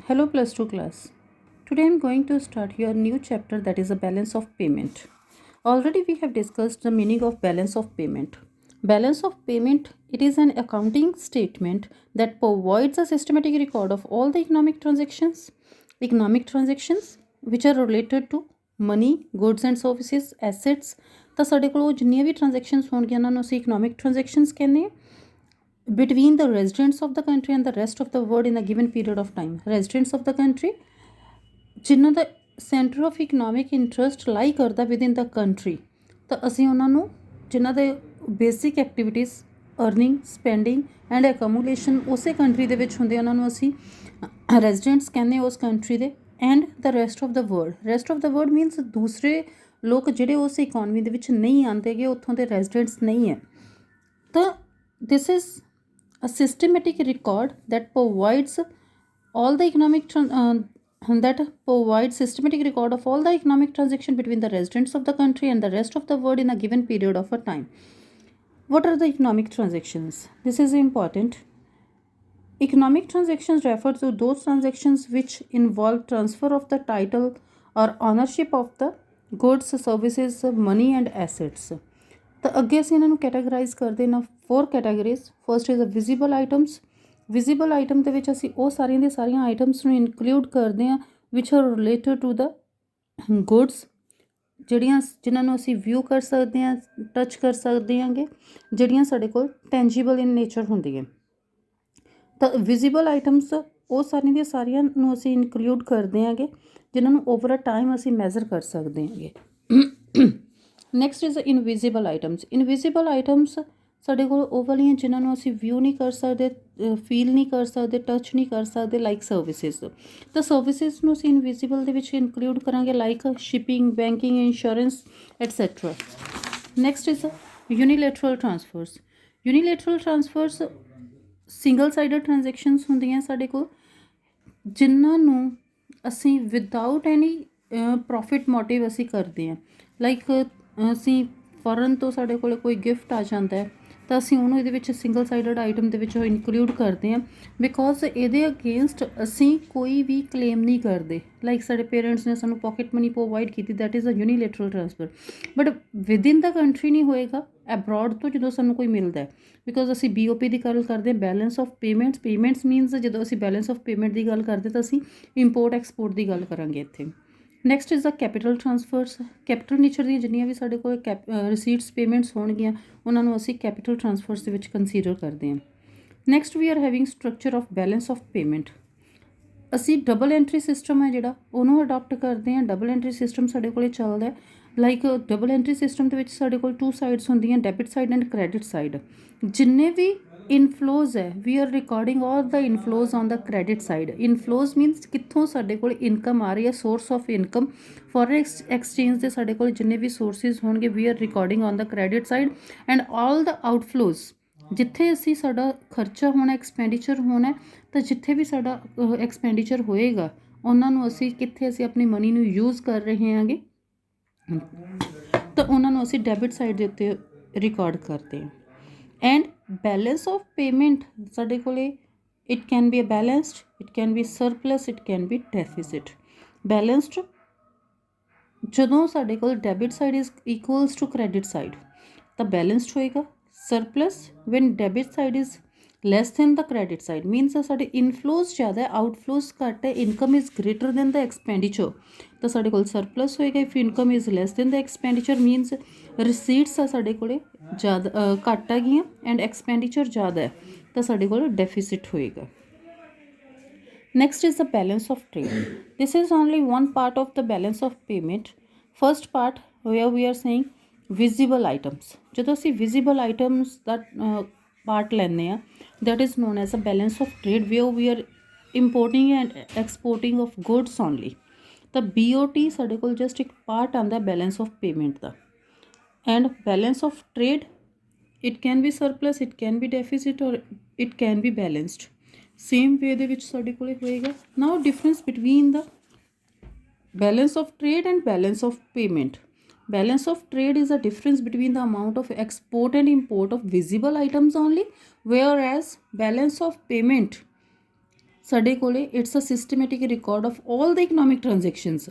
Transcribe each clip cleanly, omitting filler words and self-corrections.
Hello plus 2 class. Today I am going to start your new chapter, that is a balance of payment. Already we have discussed the meaning of balance of payment. Balance of payment, it is an accounting statement that provides a systematic record of all the economic transactions which are related to money, goods and services, assets. ਤਾਂ ਸਾਡੇ ਕੋਲ ਜਿੰਨੀਆਂ ਵੀ transactions ਹੋਣਗੀਆਂ ਉਹਨਾਂ ਨੂੰ ਅਸੀਂ economic transactions ਕਹਿੰਦੇ ਹਾਂ between the residents of the country and the rest of the world in a given period of time. Residents of the country ਜਿਨ੍ਹਾਂ ਦਾ ਸੈਂਟਰ ਆਫ ਇਕਨੋਮਿਕ ਇੰਟਰਸਟ ਲਾਈ ਕਰਦਾ ਵਿਦਿਨ ਦਾ ਕੰਟਰੀ, ਤਾਂ ਅਸੀਂ ਉਹਨਾਂ ਨੂੰ ਜਿਨ੍ਹਾਂ ਦੇ basic activities earning, spending and accumulation ਉਸੇ ਕੰਟਰੀ ਦੇ ਵਿੱਚ ਹੁੰਦੇ, ਉਹਨਾਂ ਨੂੰ ਅਸੀਂ ਰੈਜ਼ੀਡੈਂਟਸ ਕਹਿੰਦੇ ਉਸ ਕੰਟਰੀ ਦੇ। And the rest of the world means ਦੂਸਰੇ ਲੋਕ ਜਿਹੜੇ ਉਸ ਇਕੋਨਮੀ ਦੇ ਵਿੱਚ ਨਹੀਂ ਆਉਂਦੇ ਗੇ, ਉੱਥੋਂ ਦੇ ਰੈਜ਼ੀਡੈਂਟਸ ਨਹੀਂ ਹੈ। ਤਾਂ this is a systematic record that provides all the systematic record of all the economic transaction between the residents of the country and the rest of the world in a given period of a time. What are the economic transactions? This is important. Economic transactions refer to those transactions which involve transfer of the title or ownership of the goods, services, money and assets. ਤਾਂ ਅੱਗੇ ਅਸੀਂ ਇਹਨਾਂ ਨੂੰ categorise ਕਰਦੇ ਨਾ 4 categories. First is a visible items. Visible item ਦੇ ਵਿੱਚ ਅਸੀਂ ਉਹ ਸਾਰੀਆਂ ਦੀਆਂ ਸਾਰੀਆਂ ਆਈਟਮਸ ਨੂੰ ਇਨਕਲੂਡ ਕਰਦੇ ਹਾਂ which are related to the goods, ਜਿਨ੍ਹਾਂ ਨੂੰ ਅਸੀਂ ਵਿਊ ਕਰ ਸਕਦੇ ਹਾਂ, ਟੱਚ ਕਰ ਸਕਦੇ ਹਾਂਗੇ, ਜਿਹੜੀਆਂ ਸਾਡੇ ਕੋਲ ਟੈਂਜੀਬਲ ਇਨ ਨੇਚਰ ਹੁੰਦੀਆਂ। ਤਾਂ ਵਿਜ਼ੀਬਲ ਆਈਟਮਸ ਉਹ ਸਾਰੀਆਂ ਦੀਆਂ ਸਾਰੀਆਂ ਨੂੰ ਅਸੀਂ ਇਨਕਲੂਡ ਕਰਦੇ ਹਾਂਗੇ ਜਿਨ੍ਹਾਂ ਨੂੰ ਓਵਰ ਅ ਟਾਈਮ ਅਸੀਂ ਮੈਜ਼ਰ ਕਰ ਸਕਦੇ ਹਾਂਗੇ। Next is invisible items. Invisible items ਸਾਡੇ ਕੋਲ ਉਹ ਵਾਲੀਆਂ ਜਿਨ੍ਹਾਂ ਨੂੰ ਅਸੀਂ ਵਿਊ ਨਹੀਂ ਕਰ ਸਕਦੇ, ਫੀਲ ਨਹੀਂ ਕਰ ਸਕਦੇ, ਟੱਚ ਨਹੀਂ ਕਰ ਸਕਦੇ, ਲਾਈਕ ਸਰਵਿਸਿਜ਼। ਤਾਂ ਸਰਵਿਸਿਜ਼ ਨੂੰ ਅਸੀਂ ਇਨਵਿਜ਼ੀਬਲ ਦੇ ਵਿੱਚ ਇਨਕਲੂਡ ਕਰਾਂਗੇ, like shipping, banking, insurance etcetera. Next is unilateral transfers. Unilateral transfers single sided transactions ਹੁੰਦੀਆਂ ਸਾਡੇ ਕੋਲ, ਜਿਨ੍ਹਾਂ ਨੂੰ ਅਸੀਂ ਵਿਦਆਊਟ ਐਨੀ ਪ੍ਰੋਫਿਟ ਮੋਟਿਵ ਅਸੀਂ ਕਰਦੇ ਹਾਂ। ਲਾਈਕ ਅਸੀਂ ਫੋਰਨ ਤੋਂ ਸਾਡੇ ਕੋਲ ਕੋਈ ਗਿਫਟ ਆ ਜਾਂਦਾ ਹੈ ਤਾਂ ਅਸੀਂ ਉਹਨੂੰ ਇਹਦੇ ਵਿੱਚ ਸਿੰਗਲ ਸਾਈਡਡ ਆਈਟਮ ਦੇ ਵਿੱਚ ਉਹ ਇਨਕਲੂਡ ਕਰਦੇ ਹਾਂ, ਬਿਕੋਜ਼ ਇਹਦੇ ਅਗੇਂਸਟ ਅਸੀਂ ਕੋਈ ਵੀ ਕਲੇਮ ਨਹੀਂ ਕਰਦੇ। ਲਾਈਕ ਸਾਡੇ ਪੇਰੈਂਟਸ ਨੇ ਸਾਨੂੰ ਪੋਕਟ ਮਨੀ ਪ੍ਰੋਵਾਈਡ ਕੀਤੀ, that is a unilateral transfer. But within the country ਨਹੀਂ ਹੋਏਗਾ, ਐਬਰੋਡ ਤੋਂ ਜਦੋਂ ਸਾਨੂੰ ਕੋਈ ਮਿਲਦਾ ਹੈ, ਬਿਕੋਜ਼ ਅਸੀਂ BOP ਦੀ ਗੱਲ ਕਰਦੇ ਹਾਂ, ਬੈਲੈਂਸ ਆਫ ਪੇਮੈਂਟਸ ਮੀਨਸ ਜਦੋਂ ਅਸੀਂ ਬੈਲੈਂਸ ਆਫ ਪੇਮੈਂਟ ਦੀ ਗੱਲ ਕਰਦੇ ਤਾਂ ਅਸੀਂ ਇੰਪੋਰਟ ਐਕਸਪੋਰਟ ਦੀ ਗੱਲ ਕਰਾਂਗੇ ਇੱਥੇ। Next is the capital transfers. Capital nature ਦੀਆਂ ਜਿੰਨੀਆਂ ਵੀ ਸਾਡੇ ਕੋਲ ਰਿਸੀਟਸ ਪੇਮੈਂਟਸ ਹੋਣਗੀਆਂ ਉਹਨਾਂ ਨੂੰ ਅਸੀਂ ਕੈਪੀਟਲ ਟਰਾਂਸਫਰਸ ਦੇ ਵਿੱਚ ਕੰਸੀਡਰ ਕਰਦੇ ਹਾਂ। Next we are having structure of balance of payment. ਅਸੀਂ ਡਬਲ ਐਂਟਰੀ ਸਿਸਟਮ ਹੈ ਜਿਹੜਾ ਉਹਨੂੰ ਅਡੋਪਟ ਕਰਦੇ ਹਾਂ। ਡਬਲ ਐਂਟਰੀ ਸਿਸਟਮ ਸਾਡੇ ਕੋਲ ਚੱਲਦਾ, ਲਾਈਕ ਡਬਲ ਐਂਟਰੀ ਸਿਸਟਮ ਦੇ ਵਿੱਚ ਸਾਡੇ ਕੋਲ 2 ਸਾਈਡਸ ਹੁੰਦੀਆਂ, debit side and credit side. ਜਿੰਨੇ ਵੀ ਇਨਫਲੋਜ਼ ਹੈ, we are recording all the inflows on the credit side. Inflows means ਕਿੱਥੋਂ ਸਾਡੇ ਕੋਲ ਇਨਕਮ ਆ ਰਹੀ ਹੈ, source of income. Foreign exchange ਦੇ ਸਾਡੇ ਕੋਲ ਜਿੰਨੇ ਵੀ ਸੋਰਸਿਸ ਹੋਣਗੇ, we are recording on the credit side. And all the outflows, ਜਿੱਥੇ ਅਸੀਂ ਸਾਡਾ ਖਰਚਾ ਹੋਣਾ, ਐਕਸਪੈਂਡੀਚਰ ਹੋਣਾ, ਤਾਂ ਜਿੱਥੇ ਵੀ ਸਾਡਾ ਐਕਸਪੈਂਡੀਚਰ ਹੋਏਗਾ ਉਹਨਾਂ ਨੂੰ ਅਸੀਂ ਕਿੱਥੇ ਅਸੀਂ ਆਪਣੀ ਮਨੀ ਨੂੰ ਯੂਜ਼ ਕਰ ਰਹੇ ਹਾਂਗੇ, ਤਾਂ ਉਹਨਾਂ ਨੂੰ ਅਸੀਂ ਡੈਬਿਟ ਸਾਈਡ ਦੇ ਉੱਤੇ ਰਿਕਾਰਡ ਕਰਦੇ ਹਾਂ। ਐਂਡ ਬੈਲੈਂਸ ਆਫ ਪੇਮੈਂਟ ਸਾਡੇ ਕੋਲ it can be a balanced, it can be surplus, it can be deficit. Balanced ਜਦੋਂ ਸਾਡੇ ਕੋਲ debit side is equals to credit side ਤਾਂ ਬੈਲੈਂਸਡ ਹੋਏਗਾ। Surplus when debit side is less than the credit side means ਸਾਡੇ inflows ਜ਼ਿਆਦਾ, outflows ਘੱਟ ਹੈ, income is greater than the expenditure, ਤਾਂ ਸਾਡੇ ਕੋਲ ਸਰਪਲਸ ਹੋਏਗਾ। If income is less than the expenditure means receipts ਆ ਸਾਡੇ ਕੋਲ ਜ਼ਿਆਦਾ ਘੱਟ ਹੈਗੀਆਂ ਐਂਡ ਐਕਸਪੈਂਡੀਚਰ ਜ਼ਿਆਦਾ ਹੈ, ਤਾਂ ਸਾਡੇ ਕੋਲ ਡੈਫੀਸਿਟ ਹੋਏਗਾ। Next is the balance of trade. This is only one part of the balance of payment. First part where we are saying visible items. ਜਦੋਂ ਅਸੀਂ visible items ਦਾ part ਲੈਂਦੇ ਹਾਂ, that is known as a balance of trade, where we are importing and exporting of goods only. ਤਾਂ BOT ਸਾਡੇ ਕੋਲ just ਇੱਕ part ਆਉਂਦਾ balance of payment the. And balance of trade, it can be surplus, it can be deficit, or it can be balanced. Same way ਦੇ ਵਿੱਚ ਸਾਡੇ ਕੋਲ ਹੋਏਗਾ। Now difference between the balance of trade and balance of payment. Balance of trade is a difference between the amount of export and import of visible items only, whereas balance of payment ਸਾਡੇ ਕੋਲੇ it's a systematic record of all the economic transactions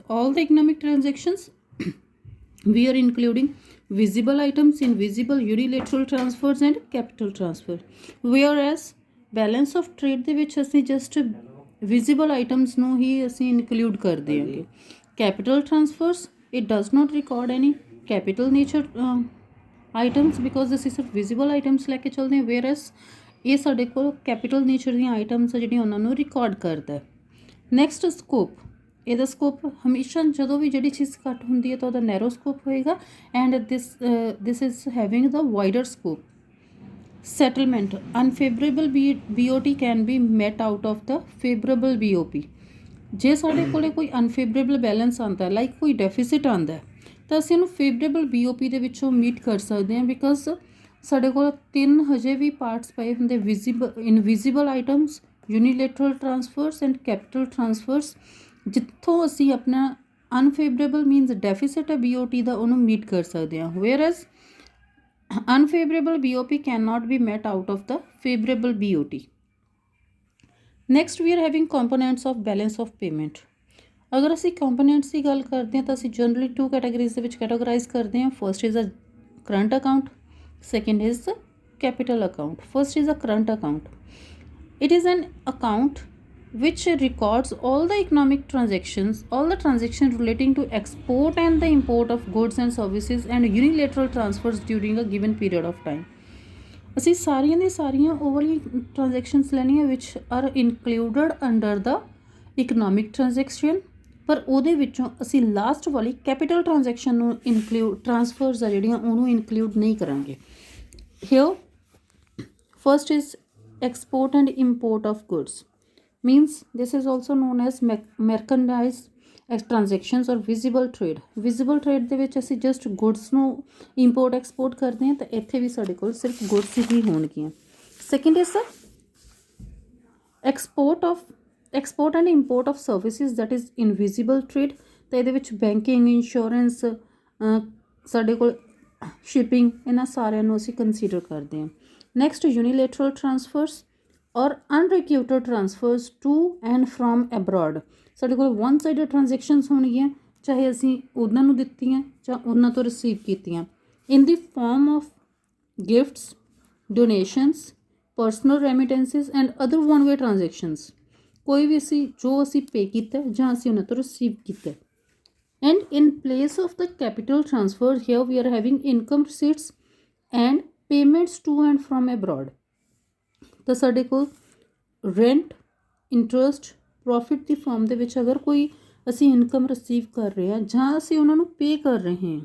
we are including visible items, invisible, unilateral transfers and capital transfer, whereas balance of trade ਦੇ ਵਿੱਚ ਅਸੀਂ just visible items ਨੂੰ ਹੀ ਅਸੀਂ include ਕਰਦੇ ਹਾਂ। capital transfers it does not record any capital nature items because ਅਸੀਂ ਸਿਰਫ visible items ਲੈ ਕੇ ਚੱਲਦੇ ਹਾਂ, whereas ਇਹ ਸਾਡੇ ਕੋਲ ਕੈਪੀਟਲ ਨੇਚਰ ਦੀਆਂ ਆਈਟਮਸ ਆ ਜਿਹੜੀਆਂ ਉਹਨਾਂ ਨੂੰ ਰਿਕਾਰਡ ਕਰਦਾ। ਨੈਕਸਟ ਸਕੋਪ, ਇਹਦਾ ਸਕੋਪ ਹਮੇਸ਼ਾ ਜਦੋਂ ਵੀ ਜਿਹੜੀ ਚੀਜ਼ ਘੱਟ ਹੁੰਦੀ ਹੈ ਤਾਂ ਉਹਦਾ ਨੈਰੋ ਸਕੋਪ ਹੋਏਗਾ and this is having the wider scope. settlement, unfavorable BOT can be met out of the favorable BOP। ਜੇ ਸਾਡੇ ਕੋਲੇ ਕੋਈ ਅਨਫੇਵਰੇਬਲ ਬੈਲੈਂਸ ਆਉਂਦਾ ਲਾਈਕ ਕੋਈ ਡੈਫੀਸਿਟ ਆਉਂਦਾ ਤਾਂ ਅਸੀਂ ਇਹਨੂੰ ਫੇਵਰੇਬਲ BOP ਦੇ ਵਿੱਚੋਂ ਮੀਟ ਕਰ ਸਕਦੇ ਹਾਂ ਬਿਕੋਜ਼ ਸਾਡੇ ਕੋਲ 3 ਹਜੇ ਵੀ ਪਾਰਟਸ ਪਏ ਹੁੰਦੇ ਇਨਵਿਜ਼ੀਬਲ ਆਈਟਮਸ, ਯੂਨੀਲੇਟਰਲ ਟਰਾਂਸਫਰਸ ਐਂਡ ਕੈਪੀਟਲ ਟਰਾਂਸਫਰਸ, ਜਿੱਥੋਂ ਅਸੀਂ ਆਪਣਾ ਅਨਫੇਵਰੇਬਲ ਮੀਨਸ ਡੈਫੀਸਿਟ ਹੈ BOT ਦਾ ਉਹਨੂੰ ਮੀਟ ਕਰ ਸਕਦੇ ਹਾਂ, whereas unfavorable BOP cannot be met out of the favorable BOT। next we are having components of balance of payment। अगर ਅਸੀਂ components ਦੀ ਗੱਲ ਕਰਦੇ ਹਾਂ ਤਾਂ ਅਸੀਂ generally 2 categories ਦੇ ਵਿੱਚ categorize ਕਰਦੇ ਹਾਂ। first is a current account, second is the capital account। first is a current account, it is an account which records all the economic transactions, all the transactions relating to export and the import of goods and services and unilateral transfers during a given period of time। ਅਸੀਂ ਸਾਰੀਆਂ ਦੀਆਂ ਸਾਰੀਆਂ ਉਹ ਵਾਲੀ transactions ਲੈਣੀਆਂ which are included under the economic transaction, ਪਰ ਉਹਦੇ ਵਿੱਚੋਂ ਅਸੀਂ ਲਾਸਟ ਵਾਲੀ ਕੈਪੀਟਲ ਟ੍ਰਾਂਜੈਕਸ਼ਨ ਨੂੰ ਟ੍ਰਾਂਸਫਰਸ ਆ ਜਿਹੜੀਆਂ ਉਹਨੂੰ ਇਨਕਲੂਡ ਨਹੀਂ ਕਰਾਂਗੇ। here first is export and import of goods, means this is also known as merchandise transactions or visible trade। visible trade ਦੇ ਵਿੱਚ ਅਸੀਂ just goods ਨੂੰ import export ਕਰਦੇ ਹਾਂ ਤਾਂ ਇੱਥੇ ਵੀ ਸਾਡੇ ਕੋਲ ਸਿਰਫ goods ਹੀ ਹੋਣਗੀਆਂ। second is export and import of services, that is invisible trade। ਤਾਂ ਇਹਦੇ ਵਿੱਚ ਬੈਂਕਿੰਗ, ਇੰਸ਼ੋਰੈਂਸ, ਸਾਡੇ ਕੋਲ ਸ਼ਿਪਿੰਗ, ਇਹਨਾਂ ਸਾਰਿਆਂ ਨੂੰ ਅਸੀਂ ਕੰਸੀਡਰ ਕਰਦੇ ਹਾਂ। next unilateral transfers or unrequited transfers to and from abroad। ਸਾਡੇ ਕੋਲ one sided transactions ਹੋਣਗੀਆਂ, ਚਾਹੇ ਅਸੀਂ ਉਹਨਾਂ ਨੂੰ ਦਿੱਤੀਆਂ ਜਾਂ ਉਹਨਾਂ ਤੋਂ ਰਿਸੀਵ ਕੀਤੀਆਂ, in the form of gifts, donations, personal remittances and other one way transactions। ਕੋਈ ਵੀ ਅਸੀਂ ਜੋ ਅਸੀਂ ਪੇ ਕੀਤਾ ਜਾਂ ਅਸੀਂ ਉਹਨਾਂ ਤੋਂ ਰਿਸੀਵ ਕੀਤਾ। and in place of the capital transfer here we are having income receipts and payments to and from abroad। ਤਾਂ ਸਾਡੇ ਕੋਲ ਰੈਂਟ, ਇੰਟਰਸਟ, ਪ੍ਰੋਫਿਟ ਦੀ ਫਾਰਮ ਦੇ ਵਿੱਚ ਅਗਰ ਕੋਈ ਅਸੀਂ ਇਨਕਮ ਰਿਸੀਵ ਕਰ ਰਹੇ ਹਾਂ ਜਾਂ ਅਸੀਂ ਉਹਨਾਂ ਨੂੰ ਪੇ ਕਰ ਰਹੇ ਹਾਂ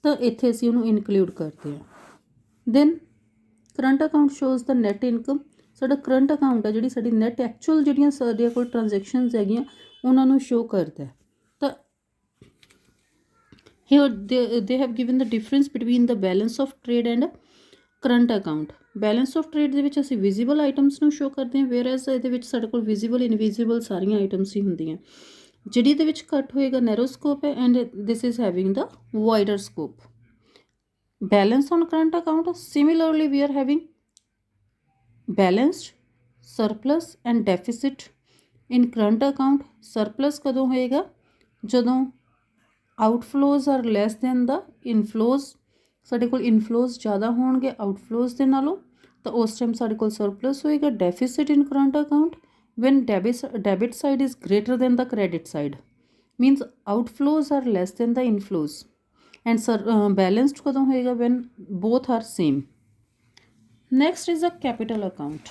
ਤਾਂ ਇੱਥੇ ਅਸੀਂ ਉਹਨੂੰ ਇਨਕਲੂਡ ਕਰਦੇ ਹਾਂ। ਦੈਨ ਕਰੰਟ ਅਕਾਊਂਟ ਸ਼ੋਜ਼ ਦਾ ਨੈਟ ਇਨਕਮ। ਸਾਡਾ ਕਰੰਟ ਅਕਾਊਂਟ ਹੈ ਜਿਹੜੀ ਸਾਡੀ ਨੈਟ ਐਕਚੁਅਲ ਜਿਹੜੀਆਂ ਸਾਡੇ ਕੋਲ ਟ੍ਰਾਂਜੈਕਸ਼ਨਸ ਹੈਗੀਆਂ ਉਹਨਾਂ ਨੂੰ ਸ਼ੋ ਕਰਦਾ। ਤਾਂ here they have given the difference between the balance of trade and current account. Balance of trade ਦੇ ਵਿੱਚ ਅਸੀਂ ਵਿਜ਼ੀਬਲ ਆਈਟਮਸ ਨੂੰ ਸ਼ੋ ਕਰਦੇ ਹਾਂ, ਵੇਅਰਐਜ਼ ਇਹਦੇ ਵਿੱਚ ਸਾਡੇ ਕੋਲ ਵਿਜ਼ੀਬਲ ਇਨਵਿਜ਼ੀਬਲ ਸਾਰੀਆਂ ਆਈਟਮਸ ਹੀ ਹੁੰਦੀਆਂ। ਜਿਹੜੀ ਦੇ ਵਿੱਚ ਘੱਟ ਹੋਏਗਾ ਨੈਰੋ ਸਕੋਪ ਹੈ and this is having the wider scope. Balance on current account, similarly we are having balanced, surplus and deficit. In current account surplus ਕਦੋਂ ਹੋਏਗਾ? ਜਦੋਂ ਆਊਟਫਲੋਜ਼ ਆਰ ਲੈਸ ਦੈਨ ਦਾ ਇਨਫਲੋਜ਼। ਸਾਡੇ ਕੋਲ ਇਨਫਲੋਜ਼ ਜ਼ਿਆਦਾ ਹੋਣਗੇ ਆਊਟਫਲੋਜ਼ ਦੇ ਨਾਲੋਂ ਤਾਂ ਉਸ ਟਾਈਮ ਸਾਡੇ ਕੋਲ ਸਰਪਲਸ ਹੋਏਗਾ। Deficit in current account when debit side is greater than the credit side, means outflows are less than the inflows। and balanced ਕਦੋਂ ਹੋਏਗਾ? when both are same। next is a capital account।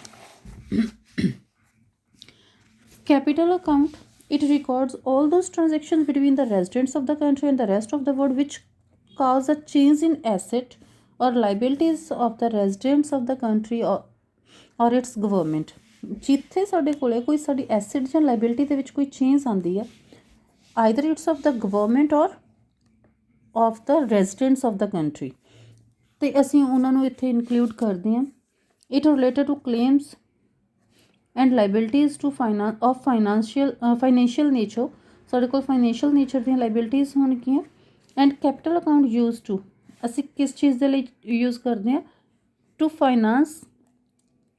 capital account, it records all those transactions between the residents of the country and the rest of the world which cause a change in asset or liabilities of the residents of the country or its government। ਜਿੱਥੇ ਸਾਡੇ ਕੋਲ ਕੋਈ ਸਾਡੀ acid ਜਾਂ liability ਦੇ ਵਿੱਚ ਕੋਈ change ਆਉਂਦੀ ਹੈ, either it's of the government or of the residents of the country, ਅਤੇ ਅਸੀਂ ਉਹਨਾਂ ਨੂੰ ਇੱਥੇ ਇਨਕਲੂਡ ਕਰਦੇ ਹਾਂ। It related to claims and liabilities to financial nature. ਸਾਡੇ ਕੋਲ ਫਾਈਨੈਂਸ਼ੀਅਲ ਨੇਚਰ ਦੀਆਂ ਲਾਇਬਿਲਿਟੀਜ਼ ਹੋਣਗੀਆਂ। And capital account use to, ਅਸੀਂ ਕਿਸ ਚੀਜ਼ ਦੇ ਲਈ ਯੂਜ਼ ਕਰਦੇ ਹਾਂ? To finance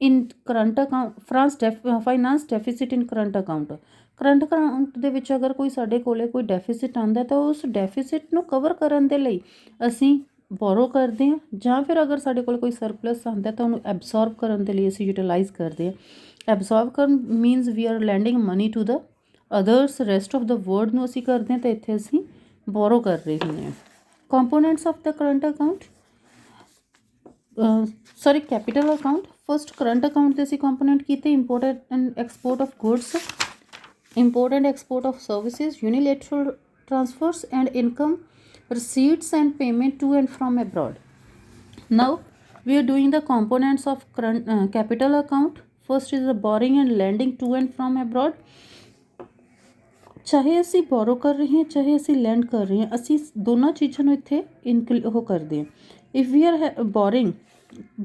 in current account finance deficit in current account ਦੇ ਵਿੱਚ ਅਗਰ ਕੋਈ ਸਾਡੇ ਕੋਲੇ ਕੋਈ ਡੈਫਿਸਿਟ ਆਉਂਦਾ ਤਾਂ ਉਸ ਡੈਫਿਸਿਟ ਨੂੰ ਕਵਰ ਕਰਨ ਦੇ ਲਈ ਅਸੀਂ ਬੋਰੋ ਕਰਦੇ ਹਾਂ, ਜਾਂ ਫਿਰ ਅਗਰ ਸਾਡੇ ਕੋਲ ਕੋਈ ਸਰਪਲਸ ਆਉਂਦਾ ਤਾਂ ਉਹਨੂੰ ਐਬਜ਼ੋਰਬ ਕਰਨ ਦੇ ਲਈ ਅਸੀਂ ਯੂਟੀਲਾਈਜ਼ ਕਰਦੇ ਹਾਂ। ਐਬਜ਼ੋਰਬ ਕਰਨ means we are lending money to the others, rest of the world ਨੂੰ ਅਸੀਂ ਕਰਦੇ ਹਾਂ, ਤਾਂ ਇੱਥੇ ਅਸੀਂ ਬੋਰੋ ਕਰ ਰਹੇ ਹੁੰਦੇ ਹਾਂ। Components of the current account, sorry capital account. First current account ਦੇ ਅਸੀਂ ਕੰਪੋਨੈਂਟ ਕੀਤੇ import and export of goods, import and export of services, unilateral transfers and income, receipts and payment to and from abroad. Now we are doing the components of current capital account. First is the borrowing and lending to and from abroad. ਚਾਹੇ ਅਸੀਂ ਬੋਰੋ ਕਰ ਰਹੇ ਹਾਂ ਚਾਹੇ ਅਸੀਂ land ਕਰ ਰਹੇ ਹਾਂ, ਅਸੀਂ ਦੋਨਾਂ ਚੀਜ਼ਾਂ ਨੂੰ ਇੱਥੇ ਉਹ ਕਰਦੇ ਹਾਂ। ਇਫ ਵੀ ਆਰ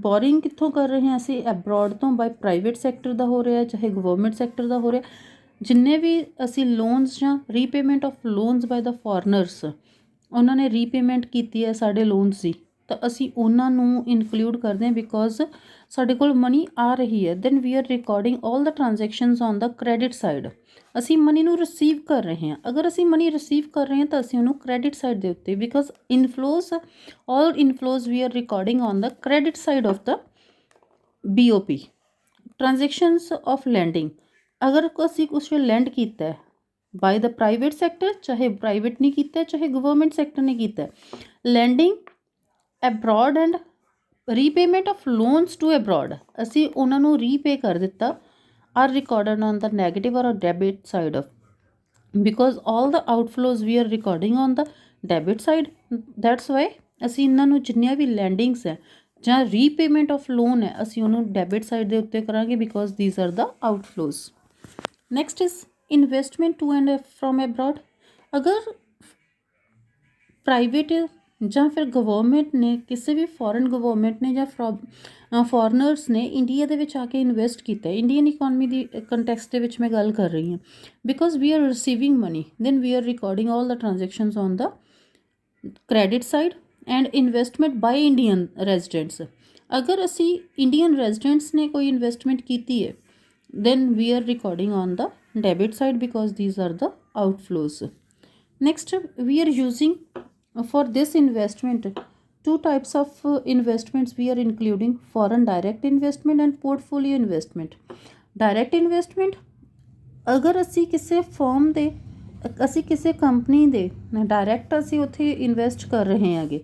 ਬੋਰਿੰਗ ਕਿੱਥੋਂ ਕਰ ਰਹੇ ਹਾਂ ਅਸੀਂ? ਐਬਰੋਡ ਤੋਂ, ਬਾਈ ਪ੍ਰਾਈਵੇਟ ਸੈਕਟਰ ਦਾ ਹੋ ਰਿਹਾ ਚਾਹੇ ਗਵਰਨਮੈਂਟ ਸੈਕਟਰ ਦਾ ਹੋ ਰਿਹਾ। ਜਿੰਨੇ ਵੀ ਅਸੀਂ ਲੋਨਸ ਜਾਂ repayment of loans by the foreigners, ਉਹਨਾਂ ਨੇ ਰੀਪੇਮੈਂਟ ਕੀਤੀ ਹੈ ਸਾਡੇ ਲੋਨਸ ਦੀ, ਤਾਂ ਅਸੀਂ ਉਹਨਾਂ ਨੂੰ ਇਨਕਲੂਡ ਕਰਦੇ ਹਾਂ ਬਿਕੋਜ਼ ਸਾਡੇ ਕੋਲ ਮਨੀ ਆ ਰਹੀ ਹੈ। Then we are recording all the transactions on the credit side. ਅਸੀਂ ਮਨੀ ਨੂੰ ਰਿਸੀਵ ਕਰ ਰਹੇ ਹਾਂ। ਅਗਰ ਅਸੀਂ ਮਨੀ ਰਿਸੀਵ ਕਰ ਰਹੇ ਹਾਂ ਤਾਂ ਅਸੀਂ ਉਹਨੂੰ ਕ੍ਰੈਡਿਟ ਸਾਈਡ ਦੇ ਉੱਤੇ, because inflows, all inflows we are recording on the credit side of the BOP। Transactions of lending, ਅਗਰ ਅਸੀਂ ਕੁਛ ਲੈਂਡ ਕੀਤਾ ਬਾਈ ਦਾ ਪ੍ਰਾਈਵੇਟ ਸੈਕਟਰ, ਚਾਹੇ ਪ੍ਰਾਈਵੇਟ ਨੇ ਕੀਤਾ ਚਾਹੇ ਗਵਰਨਮੈਂਟ ਸੈਕਟਰ ਨੇ ਕੀਤਾ, lending abroad and repayment of loans to abroad, ਅਸੀਂ ਉਹਨਾਂ ਨੂੰ ਰੀਪੇ ਕਰ ਦਿੱਤਾ, are recorded on the negative or debit side of, because all the outflows we are recording on the debit side. That's why ਅਸੀਂ ਇਹਨਾਂ ਨੂੰ ਜਿੰਨੀਆਂ ਵੀ ਲੈਂਡਿੰਗਸ ਹੈ ਜਾਂ ਰੀਪੇਮੈਂਟ ਆਫ ਲੋਨ ਹੈ ਅਸੀਂ ਉਹਨੂੰ ਡੈਬਿਟ ਸਾਈਡ ਦੇ ਉੱਤੇ ਕਰਾਂਗੇ, because these are the outflows. Next is investment to and from abroad. ਅਗਰ ਪ੍ਰਾਈਵੇਟ ਜਾਂ ਫਿਰ ਗਵਰਨਮੈਂਟ ਨੇ, ਕਿਸੇ ਵੀ ਫੋਰਨ ਗਵਰਨਮੈਂਟ ਨੇ ਜਾਂ ਫੋਰਨਰਸ ਨੇ ਇੰਡੀਆ ਦੇ ਵਿੱਚ ਆ ਕੇ ਇਨਵੈਸਟ ਕੀਤਾ, ਇੰਡੀਅਨ ਇਕੋਨਮੀ ਦੀ ਕੰਟੈਕਸਟ ਦੇ ਵਿੱਚ ਮੈਂ ਗੱਲ ਕਰ ਰਹੀ ਹਾਂ, because we are receiving money, then we are recording all the transactions on the credit side and investment by Indian residents. ਅਗਰ ਅਸੀਂ ਇੰਡੀਅਨ ਰੈਜ਼ੀਡੈਂਟਸ ਨੇ ਕੋਈ ਇਨਵੈਸਟਮੈਂਟ ਕੀਤੀ ਹੈ, then we are recording on the debit side because these are the outflows. Next we are using for this investment two types of investments we are including: foreign direct investment and portfolio investment. Direct investment, ਅਗਰ ਅਸੀਂ ਕਿਸੇ firm ਦੇ, ਅਸੀਂ ਕਿਸੇ company ਦੇ direct ਅਸੀਂ ਉੱਥੇ invest ਕਰ ਰਹੇ ਹੈਗੇ,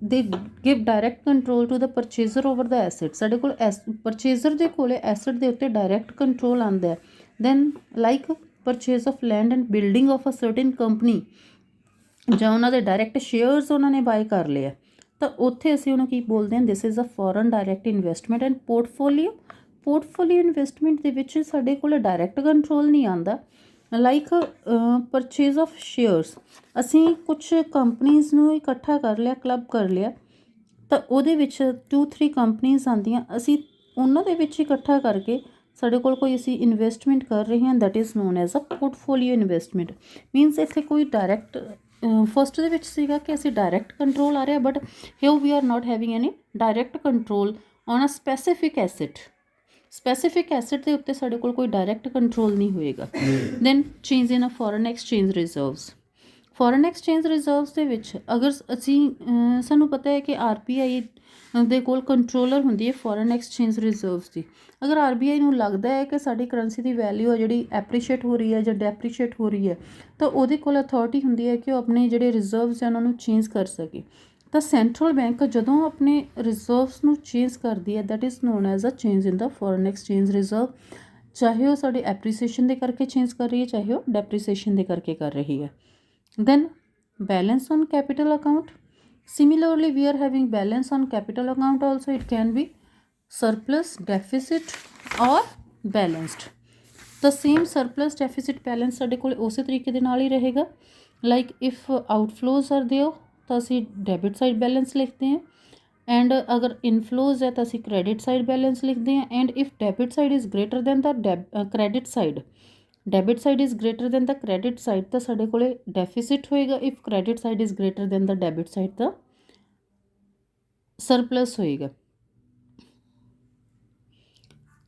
they give direct control to the purchaser over the asset. ਸਾਡੇ ਕੋਲ ਪਰਚੇਜ਼ਰ ਦੇ ਕੋਲ ਐਸਟ ਦੇ ਉੱਤੇ ਡਾਇਰੈਕਟ ਕੰਟਰੋਲ ਆਉਂਦਾ ਹੈ। Then like purchase of land and building of a certain company, ਜਾਂ ਉਹਨਾਂ ਦੇ ਡਾਇਰੈਕਟ ਸ਼ੇਅਰਸ ਉਹਨਾਂ ਨੇ ਬਾਏ ਕਰ ਲਿਆ, ਤਾਂ ਉੱਥੇ ਅਸੀਂ ਉਹਨੂੰ ਕੀ ਬੋਲਦੇ ਹਾਂ? This is a foreign direct investment. And portfolio investment ਦੇ ਵਿੱਚ ਸਾਡੇ ਕੋਲ ਡਾਇਰੈਕਟ ਕੰਟਰੋਲ ਨਹੀਂ ਆਉਂਦਾ। ਲਾਈਕ ਪਰਚੇਜ਼ ਆਫ ਸ਼ੇਅਰਸ, ਅਸੀਂ ਕੁਛ ਕੰਪਨੀਜ਼ ਨੂੰ ਇਕੱਠਾ ਕਰ ਲਿਆ, ਕਲੱਬ ਕਰ ਲਿਆ, ਤਾਂ ਉਹਦੇ ਵਿੱਚ 2-3 ਕੰਪਨੀਜ਼ ਆਉਂਦੀਆਂ, ਅਸੀਂ ਉਹਨਾਂ ਦੇ ਵਿੱਚ ਇਕੱਠਾ ਕਰਕੇ ਸਾਡੇ ਕੋਲ ਕੋਈ ਅਸੀਂ ਇਨਵੈਸਟਮੈਂਟ ਕਰ ਰਹੇ ਹਾਂ, that is known as a portfolio investment. Means ਇੱਥੇ ਕੋਈ ਡਾਇਰੈਕਟ, ਫਸਟ ਦੇ ਵਿੱਚ ਸੀਗਾ ਕਿ ਅਸੀਂ ਡਾਇਰੈਕਟ ਕੰਟਰੋਲ ਆ ਰਿਹਾ, ਬਟ ਹਿਊ we are not having any direct control on a specific asset. Specific asset ਦੇ ਉੱਤੇ ਸਾਡੇ ਕੋਲ ਕੋਈ ਡਾਇਰੈਕਟ ਕੰਟਰੋਲ ਨਹੀਂ ਹੋਏਗਾ। Then change in a foreign exchange reserves. Foreign exchange reserves ਦੇ ਵਿੱਚ ਅਗਰ ਅਸੀਂ ਸਾਨੂੰ ਪਤਾ ਹੈ ਕਿ RBI ਦੇ ਕੋਲ ਕੰਟਰੋਲਰ ਹੁੰਦੀ ਹੈ ਫੋਰਨ ਐਕਸਚੇਂਜ ਰਿਜ਼ਰਵਸ ਦੀ। ਅਗਰ RBI ਨੂੰ ਲੱਗਦਾ ਹੈ ਕਿ ਸਾਡੀ ਕਰੰਸੀ ਦੀ ਵੈਲਿਊ ਹੈ ਜਿਹੜੀ ਐਪਰੀਸ਼ੀਏਟ ਹੋ ਰਹੀ ਹੈ ਜਾਂ ਡੈਪਰੀਸ਼ੀਏਟ ਹੋ ਰਹੀ ਹੈ, ਤਾਂ ਉਹਦੇ ਕੋਲ ਅਥੋਰਿਟੀ ਹੁੰਦੀ ਹੈ ਕਿ ਉਹ ਆਪਣੇ ਜਿਹੜੇ ਰਿਜ਼ਰਵਸ ਹੈ ਉਹਨਾਂ ਨੂੰ ਚੇਂਜ ਕਰ ਸਕੇ। ਤਾਂ ਸੈਂਟਰਲ ਬੈਂਕ ਜਦੋਂ ਆਪਣੇ ਰਿਜ਼ਰਵਸ ਨੂੰ ਚੇਂਜ ਕਰਦੀ ਹੈ, that is known as a change in the foreign exchange reserve. ਚਾਹੇ ਉਹ ਸਾਡੇ ਐਪਰੀਸੀਏਸ਼ਨ ਦੇ ਕਰਕੇ ਚੇਂਜ ਕਰ ਰਹੀ ਹੈ, ਚਾਹੇ ਉਹ ਡੈਪਰੀਸੀਏਸ਼ਨ ਦੇ ਕਰਕੇ ਕਰ ਰਹੀ ਹੈ। Then balance on capital account. Similarly, we are having balance on capital account also. It can be surplus, deficit or balanced. The same surplus, deficit, balance ਸਾਡੇ ਕੋਲ ਉਸੇ ਤਰੀਕੇ ਦੇ ਨਾਲ ਹੀ ਰਹੇਗਾ। Like if outflows are there ਤਾਂ ਅਸੀਂ debit side balance ਲਿਖਦੇ ਹਾਂ, ਐਂਡ ਅਗਰ ਇਨਫਲੋਜ਼ ਹੈ ਤਾਂ ਅਸੀਂ ਕ੍ਰੈਡਿਟ ਸਾਈਡ ਬੈਲੈਂਸ ਲਿਖਦੇ ਹਾਂ। And if debit side is greater than the credit side, debit side is greater than the credit side, ਤਾਂ ਸਾਡੇ ਕੋਲ ਡੈਫਿਸਿਟ ਹੋਏਗਾ। If credit side is greater than the debit side ਤਾਂ surplus ਹੋਏਗਾ।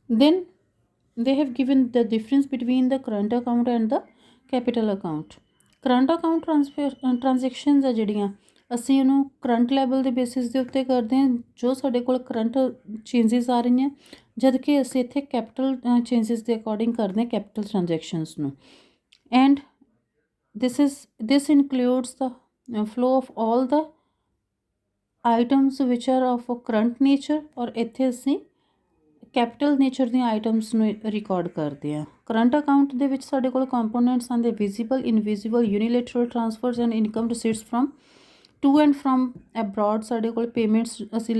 Then they have given the difference between the current account and the capital account. Current account transactions ਆ ਜਿਹੜੀਆਂ ਅਸੀਂ ਉਹਨੂੰ ਕਰੰਟ ਲੈਵਲ ਦੇ ਬੇਸਿਸ ਦੇ ਉੱਤੇ ਕਰਦੇ ਹਾਂ ਜੋ ਸਾਡੇ ਕੋਲ ਕਰੰਟ ਚੇਂਜਸ ਆ ਰਹੀਆਂ ਜਦ ਕਿ ਅਸੀਂ ਇੱਥੇ ਕੈਪੀਟਲ ਚੇਂਜਸ ਦੇ ਅਕੋਰਡਿੰਗ ਕਰਦੇ ਹਾਂ ਕੈਪੀਟਲ ਟ੍ਰਾਂਜੈਕਸ਼ਨਸ ਨੂੰ and this includes the flow of all the items which are of a current nature ਔਰ ਇੱਥੇ ਅਸੀਂ ਕੈਪੀਟਲ ਨੇਚਰ ਦੀਆਂ ਆਈਟਮਸ ਨੂੰ ਰਿਕਾਰਡ ਕਰਦੇ ਹਾਂ ਕਰੰਟ ਅਕਾਊਂਟ ਦੇ ਵਿੱਚ ਸਾਡੇ ਕੋਲ ਕੰਪੋਨੈਂਟਸ ਆਉਂਦੇ visible invisible unilateral transfers and income receipts from to and from abroad ਸਾਡੇ ਕੋਲ ਪੇਮੈਂਟਸ ਅਸੀਂ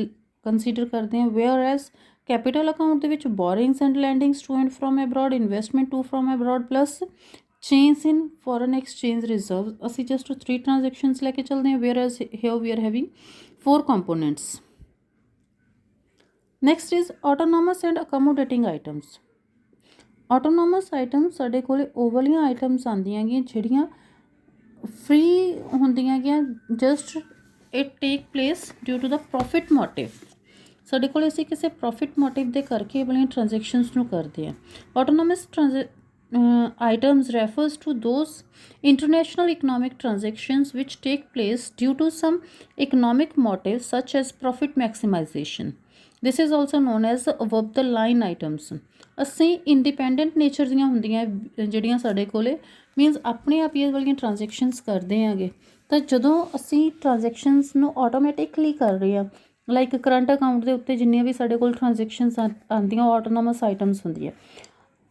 ਕੰਸੀਡਰ ਕਰਦੇ ਹਾਂ ਵੇਅਰ ਐਜ਼ ਕੈਪੀਟਲ ਅਕਾਊਂਟ ਦੇ ਵਿੱਚ borrowings and lendings to and from abroad investment to from abroad plus change in foreign exchange reserve ਅਸੀਂ just 3 transactions ਲੈ ਕੇ ਚੱਲਦੇ ਹਾਂ whereas here we are having 4 components next is autonomous and accommodating items autonomous items ਸਾਡੇ ਕੋਲ ਉਹ ਵਾਲੀਆਂ items ਆਉਂਦੀਆਂ ਗੀਆਂ ਜਿਹੜੀਆਂ ਫ੍ਰੀ ਹੁੰਦੀਆਂ ਗੀਆਂ just it take place due to the profit motive ਸਾਡੇ ਕੋਲ ਅਸੀਂ ਕਿਸੇ ਪ੍ਰੋਫਿਟ ਮੋਟਿਵ ਦੇ ਕਰਕੇ ਇਹ ਵਾਲੀਆਂ ਟ੍ਰਾਂਜੈਕਸ਼ਨਸ ਨੂੰ ਕਰਦੇ ਹਾਂ autonomous items refers to those international economic transactions which take place due to some economic motives such as profit maximization. This is also known as above the line items. ਅਸੀਂ independent nature ਦੀਆਂ ਹੁੰਦੀਆਂ ਜਿਹੜੀਆਂ ਸਾਡੇ ਕੋਲੇ means ਆਪਣੇ ਆਪ ਹੀ ਇਹ ਵਾਲੀਆਂ ਟ੍ਰਾਂਜੈਕਸ਼ਨਸ ਕਰਦੇ ਆਂਗੇ ਤਾਂ ਜਦੋਂ ਅਸੀਂ ਟ੍ਰਾਂਜੈਕਸ਼ਨਸ ਨੂੰ ਆਟੋਮੈਟਿਕਲੀ ਕਰ ਰਹੇ ਹਾਂ ਲਾਈਕ ਕਰੰਟ ਅਕਾਊਂਟ ਦੇ ਉੱਤੇ ਜਿੰਨੀਆਂ ਵੀ ਸਾਡੇ ਕੋਲ ਟ੍ਰਾਂਜੈਕਸ਼ਨਸ ਆਉਂਦੀਆਂ ਉਹ ਆਟੋਨੋਮਸ ਆਈਟਮਸ ਹੁੰਦੀਆਂ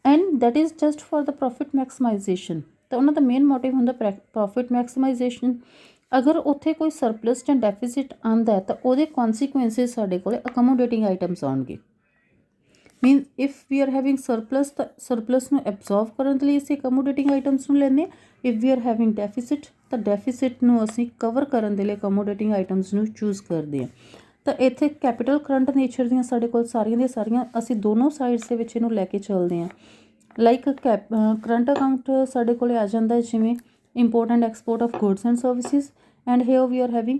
and that is just for the profit maximisation ਤਾਂ ਉਹਨਾਂ ਦਾ ਮੇਨ ਮੋਟਿਵ ਹੁੰਦਾ ਪ੍ਰੋਫਿਟ ਮੈਕਸੀਮਾਈਜੇਸ਼ਨ ਅਗਰ ਉੱਥੇ ਕੋਈ ਸਰਪਲਸ ਜਾਂ ਡੈਫੀਸਿਟ ਆਉਂਦਾ ਤਾਂ ਉਹਦੇ ਕੌਨਸੀਕੁਐਂਸਿਸ ਸਾਡੇ ਕੋਲ ਅਕੋਮੋਡੇਟਿੰਗ ਆਈਟਮਸ ਆਉਣਗੇ means if we are having surplus ਤਾਂ ਸਰਪਲਸ ਨੂੰ ਐਬਜ਼ੋਰਵ ਕਰਨ ਦੇ ਲਈ ਅਸੀਂ ਅਕੋਮੋਡੇਟਿੰਗ ਆਈਟਮਸ ਨੂੰ ਲੈਂਦੇ ਹਾਂ if we are having deficit ਤਾਂ ਡੈਫੀਸਿਟ ਨੂੰ ਅਸੀਂ ਕਵਰ ਕਰਨ ਦੇ ਲਈ ਅਕੋਮੋਡੇਟਿੰਗ ਆਈਟਮਸ ਨੂੰ ਚੂਜ਼ ਕਰਦੇ ਹਾਂ ਤਾਂ ਇੱਥੇ ਕੈਪੀਟਲ ਕਰੰਟ ਨੇਚਰ ਦੀਆਂ ਸਾਡੇ ਕੋਲ ਸਾਰੀਆਂ ਦੀਆਂ ਸਾਰੀਆਂ ਅਸੀਂ ਦੋਨੋਂ ਸਾਈਡਸ ਦੇ ਵਿੱਚ ਇਹਨੂੰ ਲੈ ਕੇ ਚੱਲਦੇ ਹਾਂ ਲਾਈਕ ਕਰੰਟ ਅਕਾਊਂਟ ਸਾਡੇ ਕੋਲ ਆ ਜਾਂਦਾ ਜਿਵੇਂ import and export of goods and services and here we are having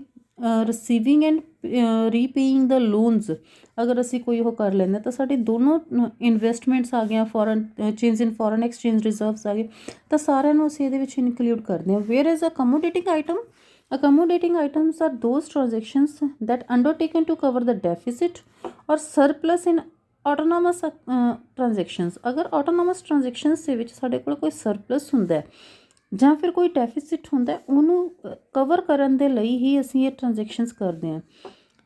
receiving and repaying the loans ਅਗਰ ਅਸੀਂ ਕੋਈ ਉਹ ਕਰ ਲੈਂਦੇ ਤਾਂ ਸਾਡੇ ਦੋਨੋਂ ਇਨਵੈਸਟਮੈਂਟਸ ਆ ਗਈਆਂ foreign change in foreign exchange reserves ਆ ਗਏ ਤਾਂ ਸਾਰਿਆਂ ਨੂੰ ਅਸੀਂ ਇਹਦੇ ਵਿੱਚ ਇਨਕਲੂਡ ਕਰਦੇ ਹਾਂ where is accommodating item accommodating items are those transactions that undertaken to cover the deficit or surplus in autonomous transactions ਅਗਰ autonomous transactions ਦੇ ਵਿੱਚ ਸਾਡੇ ਕੋਲ ਕੋਈ ਸਰਪਲਸ ਹੁੰਦਾ ਜਾਂ ਫਿਰ ਕੋਈ ਡੈਫੀਸਿਟ ਹੁੰਦਾ ਉਹਨੂੰ ਕਵਰ ਕਰਨ ਦੇ ਲਈ ਹੀ ਅਸੀਂ ਇਹ ਟ੍ਰਾਂਜੈਕਸ਼ਨਸ ਕਰਦੇ ਹਾਂ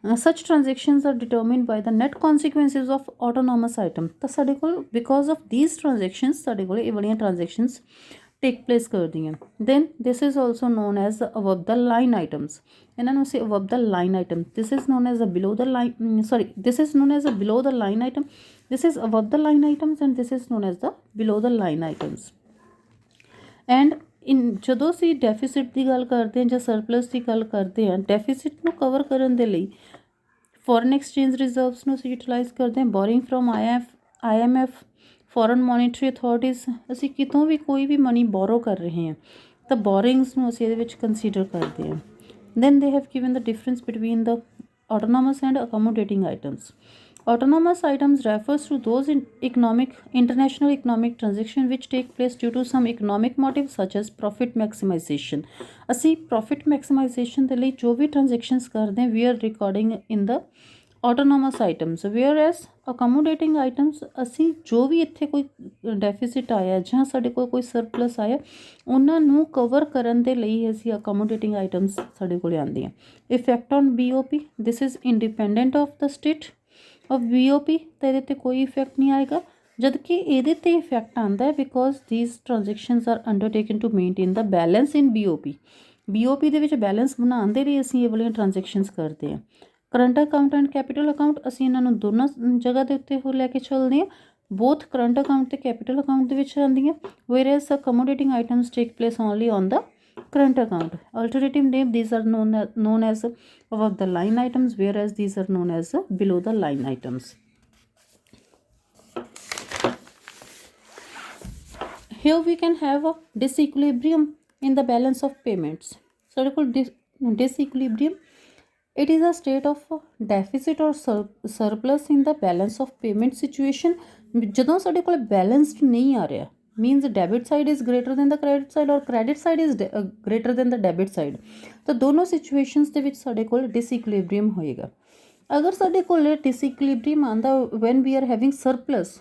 such transactions are determined by the net consequences of autonomous item ਤਾਂ ਸਾਡੇ ਕੋਲ because of these transactions ਸਾਡੇ ਕੋਲ ਇਹ ਵਾਲੀਆਂ ਟ੍ਰਾਂਜੈਕਸ਼ਨਸ ਟੇਕ ਪਲੇਸ ਕਰਦੀਆਂ then this is also known as above the line items ਇਹਨਾਂ ਨੂੰ ਅਸੀਂ above the line item this is known as a below the line this is known as a below the line item this is above the line items and this is known as the below the line items and ਜਦੋਂ ਅਸੀਂ deficit ਦੀ ਗੱਲ ਕਰਦੇ ਹਾਂ ਜਾਂ surplus ਦੀ ਗੱਲ ਕਰਦੇ ਹਾਂ deficit ਨੂੰ ਕਵਰ ਕਰਨ ਦੇ ਲਈ ਫੋਰਨ ਐਕਸਚੇਂਜ ਰਿਜ਼ਰਵਸ ਨੂੰ ਅਸੀਂ ਯੂਟੀਲਾਈਜ਼ ਕਰਦੇ ਹਾਂ boring from IMF foreign monetary authorities ਅਸੀਂ ਕਿਤੋਂ ਵੀ ਕੋਈ ਵੀ ਮਨੀ ਬੋਰੋ ਕਰ ਰਹੇ ਹਾਂ ਤਾਂ ਬੋਰਿੰਗਸ ਨੂੰ ਅਸੀਂ ਇਹਦੇ ਵਿੱਚ ਕੰਸੀਡਰ ਕਰਦੇ ਹਾਂ then they have given the difference between the autonomous and accommodating items autonomous items refers to those international economic transactions which take place due to some economic motives such as profit maximization ਅਸੀਂ profit maximization ਦੇ ਲਈ ਜੋ ਵੀ transactions ਕਰਦੇ ਹਾਂ we are recording in the autonomous items whereas accommodating items ਅਸੀਂ ਜੋ ਵੀ ਇੱਥੇ ਕੋਈ ਡੈਫੀਸਿਟ ਆਇਆ ਜਾਂ ਸਾਡੇ ਕੋਲ ਕੋਈ ਸਰਪਲਸ ਆਇਆ ਉਹਨਾਂ ਨੂੰ ਕਵਰ ਕਰਨ ਦੇ ਲਈ ਅਸੀਂ accommodating items ਸਾਡੇ ਕੋਲ ਆਉਂਦੀਆਂ effect on BOP this is independent of the state of BOP ਤਾਂ ਇਹਦੇ 'ਤੇ ਕੋਈ ਇਫੈਕਟ ਨਹੀਂ ਆਏਗਾ ਜਦ ਕਿ ਇਹਦੇ 'ਤੇ ਇਫੈਕਟ ਆਉਂਦਾ ਹੈ because these transactions are undertaken to maintain the balance in BOP ਦੇ ਵਿੱਚ ਬੈਲੈਂਸ ਬਣਾਉਣ ਦੇ ਲਈ ਅਸੀਂ ਇਹ ਵਾਲੀਆਂ ਟ੍ਰਾਂਜੈਕਸ਼ਨਸ ਕਰਦੇ ਹਾਂ current account and capital account ਅਸੀਂ ਇਹਨਾਂ ਨੂੰ ਦੋਨਾਂ ਜਗ੍ਹਾ ਦੇ ਉੱਤੇ ਉਹ ਲੈ ਕੇ ਚੱਲਦੇ ਹਾਂ ਬੋਥ ਕਰੰਟ ਅਕਾਊਂਟ ਅਤੇ ਕੈਪੀਟਲ ਅਕਾਊਂਟ ਦੇ ਵਿੱਚ ਆਉਂਦੀਆਂ whereas accommodating items take place only on the current account alternative name these are known as above the line items whereas these are known as below the line items here we can have a disequilibrium in the balance of payments so called disequilibrium it is a state of deficit or surplus in the balance of payment situation ਜਦੋਂ ਸਾਡੇ ਕੋਲ balanced ਨਹੀਂ ਆ ਰਿਹਾ, means debit side is greater than the credit side or credit side is greater than the debit side, ਤਾਂ ਦੋਨੋਂ situations ਦੇ ਵਿੱਚ ਸਾਡੇ ਕੋਲ ਡਿਸਇਕੁਲਿਬਰੀਅਮ ਹੋਏਗਾ। ਅਗਰ ਸਾਡੇ ਕੋਲ ਡਿਸਇਕੁਲਿਬਰੀਅਮ ਆਉਂਦਾ when we are having surplus,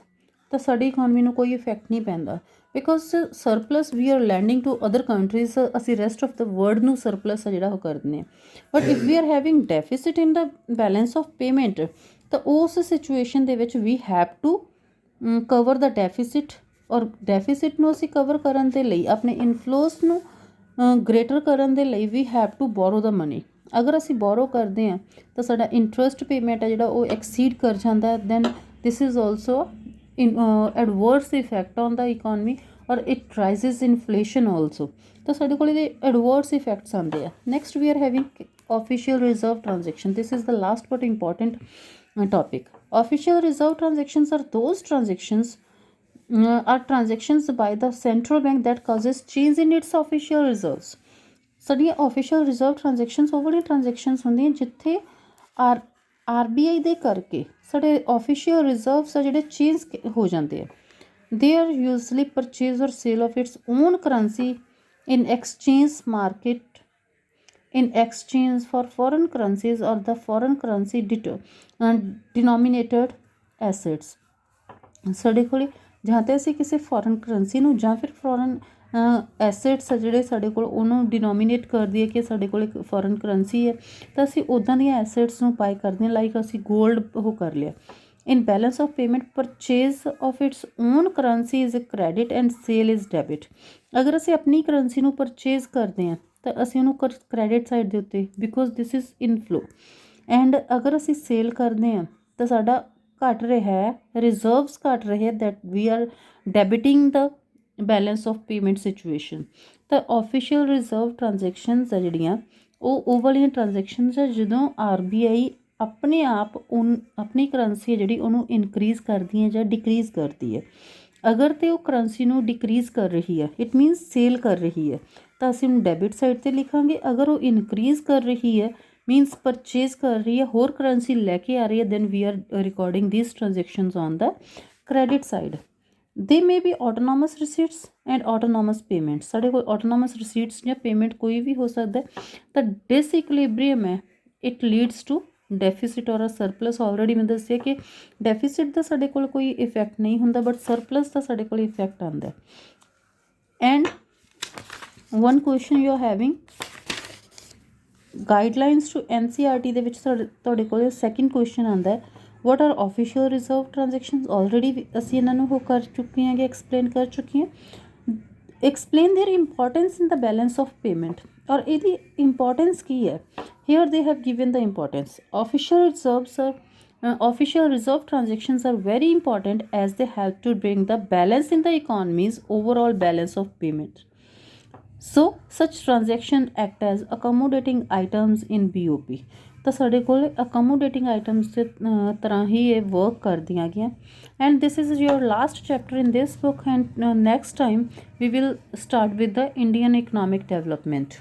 ਤਾਂ ਸਾਡੀ ਇਕੋਨਮੀ ਨੂੰ ਕੋਈ ਇਫੈਕਟ ਨਹੀਂ ਪੈਂਦਾ, because surplus we are lending to other countries, ਅਸੀਂ ਰੈਸਟ ਆਫ ਦ ਵਰਲਡ ਨੂੰ ਸਰਪਲਸ ਆ ਜਿਹੜਾ ਉਹ ਕਰ ਦਿੰਦੇ ਹਾਂ। But if we are having deficit in the balance of payment, ਤਾਂ ਉਸ ਸਿਚੁਏਸ਼ਨ ਦੇ ਵਿੱਚ we have to cover the deficit, ਔਰ ਡੈਫੀਸਿਟ ਨੂੰ ਅਸੀਂ ਕਵਰ ਕਰਨ ਦੇ ਲਈ, ਆਪਣੇ ਇਨਫਲੋਸ ਨੂੰ ਗ੍ਰੇਟਰ ਕਰਨ ਦੇ ਲਈ we have to borrow the money. ਅਗਰ ਅਸੀਂ ਬੋਰੋ ਕਰਦੇ ਹਾਂ ਤਾਂ ਸਾਡਾ ਇੰਟਰਸਟ ਪੇਮੈਂਟ ਹੈ ਜਿਹੜਾ ਉਹ ਐਕਸੀਡ ਕਰ ਜਾਂਦਾ, then this is also adverse effect on the economy, ਔਰ ਇਟ ਰਾਈਜ਼ਿਜ਼ ਇਨਫਲੇਸ਼ਨ ਆਲਸੋ। ਤਾਂ ਸਾਡੇ ਕੋਲ ਇਹਦੇ ਐਡਵਰਸ ਇਫੈਕਟਸ ਆਉਂਦੇ ਆ। Next we are having official reserve transaction. This is the last but important topic. Official reserve transactions are those transactions are transactions by the central bank that causes change in its official reserves. ਸਾਡੀਆਂ official reserve transactions ਉਹ ਵਾਲੀ transactions ਹੁੰਦੀਆਂ ਜਿੱਥੇ RBI ਦੇ ਕਰਕੇ ਸਾਡੇ official reserves ਆ ਜਿਹੜੇ change ਹੋ ਜਾਂਦੇ ਆ। They are usually purchase or sale of its own currency in exchange market, in exchange for foreign currencies or the foreign currency denominated assets। ਸਾਡੇ ਕੋਲ ਜਾਂ ਤਾਂ ਅਸੀਂ ਕਿਸੇ ਫੋਰਨ ਕਰੰਸੀ ਨੂੰ ਜਾਂ ਫਿਰ ਫੋਰਨ ਐਸੈਟਸ ਆ ਜਿਹੜੇ ਸਾਡੇ ਕੋਲ ਉਹਨੂੰ ਡਿਨੋਮੀਨੇਟ ਕਰ ਦਈਏ ਕਿ ਸਾਡੇ ਕੋਲ ਇੱਕ ਫੋਰਨ ਕਰੰਸੀ ਹੈ, ਤਾਂ ਅਸੀਂ ਉੱਦਾਂ ਦੀਆਂ ਐਸੈਟਸ ਨੂੰ ਬਾਏ ਕਰਦੇ ਹਾਂ। ਲਾਈਕ ਅਸੀਂ ਗੋਲਡ ਉਹ ਕਰ ਲਿਆ। In balance of payment purchase of its own currency is credit and sale is debit. ਅਗਰ ਅਸੀਂ ਆਪਣੀ ਕਰੰਸੀ ਨੂੰ ਪਰਚੇਜ਼ ਕਰਦੇ ਹਾਂ ਤਾਂ ਅਸੀਂ ਉਹਨੂੰ ਕ੍ਰੈਡਿਟ ਸਾਈਡ ਦੇ ਉੱਤੇ, because this is inflow. And ਅਗਰ ਅਸੀਂ ਸੇਲ ਕਰਦੇ ਹਾਂ ਤਾਂ ਸਾਡਾ ਘਟ ਰਿਹਾ ਹੈ, ਰਿਜ਼ਰਵਸ ਘਟ ਰਹੇ ਹੈ, that we are debiting the balance of payment situation. ਤਾਂ ਆਫੀਸ਼ੀਅਲ ਰਿਜ਼ਰਵ ਟ੍ਰਾਂਜੈਕਸ਼ਨਸ ਆ ਜਿਹੜੀਆਂ ਉਹ ਵਾਲੀਆਂ ਟ੍ਰਾਂਜੈਕਸ਼ਨਸ ਆ ਜਦੋਂ RBI ਆਪਣੇ ਆਪ ਆਪਣੀ ਕਰੰਸੀ ਹੈ ਜਿਹੜੀ ਉਹਨੂੰ ਇਨਕਰੀਜ਼ ਕਰਦੀ ਹੈ ਜਾਂ ਡਿਕਰੀਜ਼ ਕਰਦੀ ਹੈ। ਅਗਰ ਤਾਂ ਉਹ ਕਰੰਸੀ ਨੂੰ ਡਿਕਰੀਜ਼ ਕਰ ਰਹੀ ਹੈ, ਇਟ ਮੀਨਸ ਸੇਲ ਕਰ ਰਹੀ ਹੈ, ਤਾਂ ਅਸੀਂ ਉਹਨੂੰ ਡੈਬਿਟ ਸਾਈਡ 'ਤੇ ਲਿਖਾਂਗੇ। ਅਗਰ ਉਹ ਇਨਕਰੀਜ਼ ਕਰ ਰਹੀ ਹੈ, ਮੀਨਸ ਪਰਚੇਜ਼ ਕਰ ਰਹੀ ਹੈ, ਹੋਰ ਕਰੰਸੀ ਲੈ ਕੇ ਆ ਰਹੀ ਹੈ, then we are recording these transactions on the credit side. They may be autonomous receipts and autonomous payment. ਸਾਡੇ ਕੋਲ ਆਟੋਨੋਮਸ ਰਿਸੀਟਸ ਜਾਂ ਪੇਮੈਂਟ ਕੋਈ ਵੀ ਹੋ ਸਕਦਾ। ਤਾਂ ਡਿਸਇਕੁਲਿਬਰੀਅਮ ਹੈ, ਇਟ ਲੀਡਸ ਟੂ ਡੈਫੀਸਿਟ ਔਰ ਸਰਪਲਸ। ਆਲਰੇਡੀ ਮੈਂ ਦੱਸਿਆ ਕਿ ਡੈਫੀਸਿਟ ਦਾ ਸਾਡੇ ਕੋਲ ਕੋਈ ਇਫੈਕਟ ਨਹੀਂ ਹੁੰਦਾ, ਬਟ ਸਰਪਲਸ ਦਾ ਸਾਡੇ ਕੋਲ ਇਫੈਕਟ ਆਉਂਦਾ। And one question you are having guidelines to NCERT ਦੇ ਵਿੱਚ ਤੁਹਾਡੇ ਕੋਲ ਸੈਕਿੰਡ ਕੁਐਸਚਨ ਆਉਂਦਾ ਹੈ, what are official reserve transactions। Already ਅਸੀਂ ਇਹਨਾਂ ਨੂੰ ਉਹ ਕਰ ਚੁੱਕੇ ਹਾਂ, ਐਕਸਪਲੇਨ ਕਰ ਚੁੱਕੀ ਹਾਂ। Explain their importance in the balance of payment. ਔਰ ਇਹਦੀ ਇੰਪੋਰਟੈਂਸ ਕੀ ਹੈ, here they have given the importance. official reserve transactions are very important as they help to bring the balance in the economy's overall balance of payment. So such transaction act as accommodating items in BOP। ਤਾਂ ਸਾਡੇ ਕੋਲ accommodating items ਦੇ ਤਰ੍ਹਾਂ ਹੀ ਇਹ work ਕਰਦੀਆਂ ਗਈਆਂ। And this is your last chapter in this book, and next time we will start with the Indian economic development.